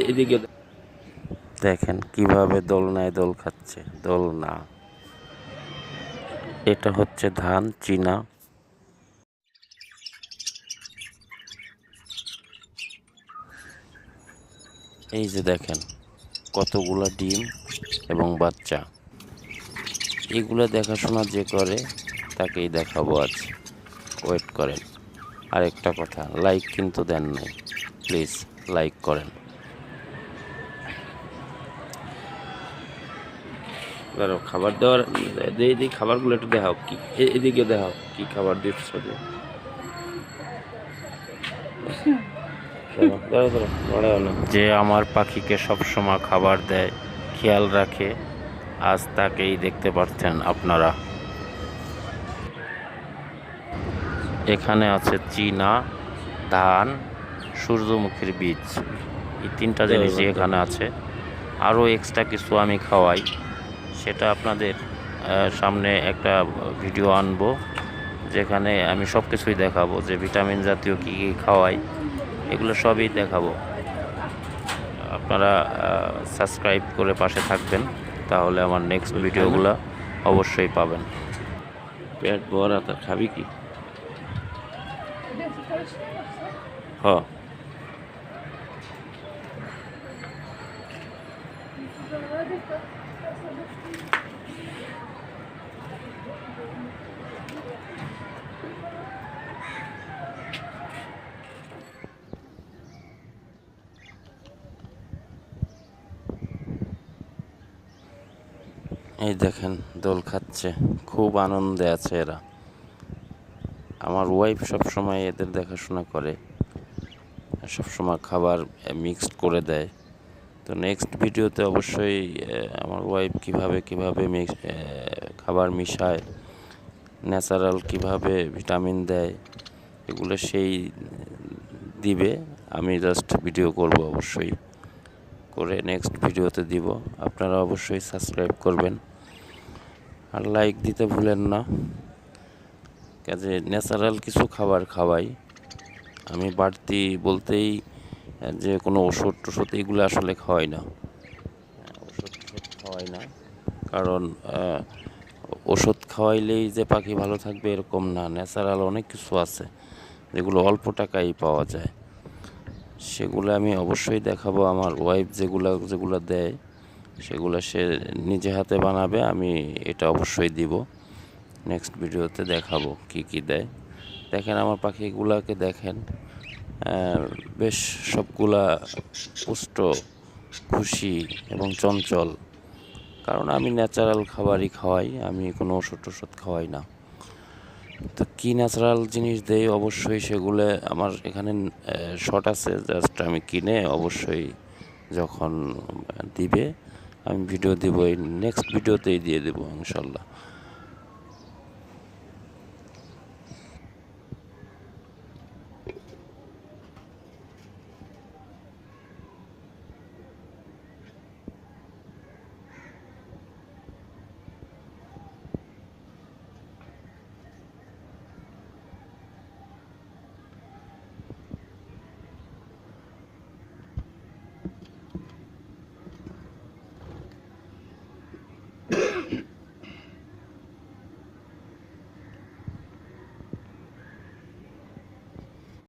এদিকে দেখেন কিভাবে দোলনায় দোল খাচ্ছে। দোলনা, এটা হচ্ছে ধান চীনা। এই যে দেখেন কতগুলা ডিম এবং বাচ্চা। এগুলো দেখাশোনা যে করে তাকেই দেখাবো আজ। ওয়েট করেন। আরেকটা কথা, লাইক কিন্তু দেন নাই, প্লিজ লাইক করেন। খাবার দেওয়ার দিয়ে খাবারগুলো একটু দেখাও, কি এদিকে দেখাও কি খাবার দিচ্ছ। যে আমার পাখিকে সবসময় খাবার দেয়, খেয়াল রাখে, আজ তাকেই দেখতে পাচ্ছেন আপনারা। এখানে আছে চীনা, ধান, সূর্যমুখীর বীজ, এই তিনটা জিনিসই এখানে আছে। আরও এক্সট্রা কিছু আমি খাওয়াই, সেটা আপনাদের সামনে একটা ভিডিও আনবো, যেখানে আমি সব কিছুই দেখাবো, যে ভিটামিন জাতীয় কী কী খাওয়াই, এগুলো সবই দেখাবো। আপনারা সাবস্ক্রাইব করে পাশে থাকবেন, তাহলে আমার নেক্সট ভিডিওগুলো অবশ্যই পাবেন। পেট ভরা, তা খাবি কি? হ্যাঁ, এই দেখেন দোল খাচ্ছে, খুব আনন্দে আছে এরা। আমার ওয়াইফ সবসময় এদের দেখাশোনা করে, সবসময় খাবার মিক্সড করে দেয়। তো নেক্সট ভিডিওতে অবশ্যই আমার ওয়াইফ কিভাবে খাবার মিশায়, ন্যাচারাল কিভাবে ভিটামিন দেয়, এগুলো সেই দিবে। আমি জাস্ট ভিডিও করব, অবশ্যই করে নেক্সট ভিডিওতে দিব। আপনারা অবশ্যই সাবস্ক্রাইব করবেন আর লাইক দিতে ভুলেন না। কাজে ন্যাচারাল কিছু খাবার খাওয়াই আমি। বাড়তি বলতেই যে কোনো ওষুধ টষুধ এগুলো আসলে খাওয়াই না, ওষুধ খাওয়াই না। কারণ ওষুধ খাওয়াইলেই যে পাখি ভালো থাকবে এরকম না। ন্যাচারাল অনেক কিছু আছে যেগুলো অল্প টাকায় পাওয়া যায়, সেগুলো আমি অবশ্যই দেখাবো। আমার ওয়াইফ যেগুলো দেয় সেগুলো সে নিজে হাতে বানাবে, আমি এটা অবশ্যই দিব। নেক্সট ভিডিওতে দেখাবো কি কি দেয়। দেখেন আমার পাখিগুলাকে দেখেন, বেশ সবগুলা পুষ্ট, খুশি এবং চঞ্চল। কারণ আমি ন্যাচারাল খাবারই খাওয়াই, আমি কোনো ওষুধ টষুধ খাওয়াই না। তো কী ন্যাচারাল জিনিস দেই অবশ্যই সেগুলো আমার এখানে শর্ট আছে, জাস্ট আমি কিনে অবশ্যই যখন দিবে আমি ভিডিও দিব, এই নেক্সট ভিডিওতেই দিয়ে দেবো ইনশাল্লাহ।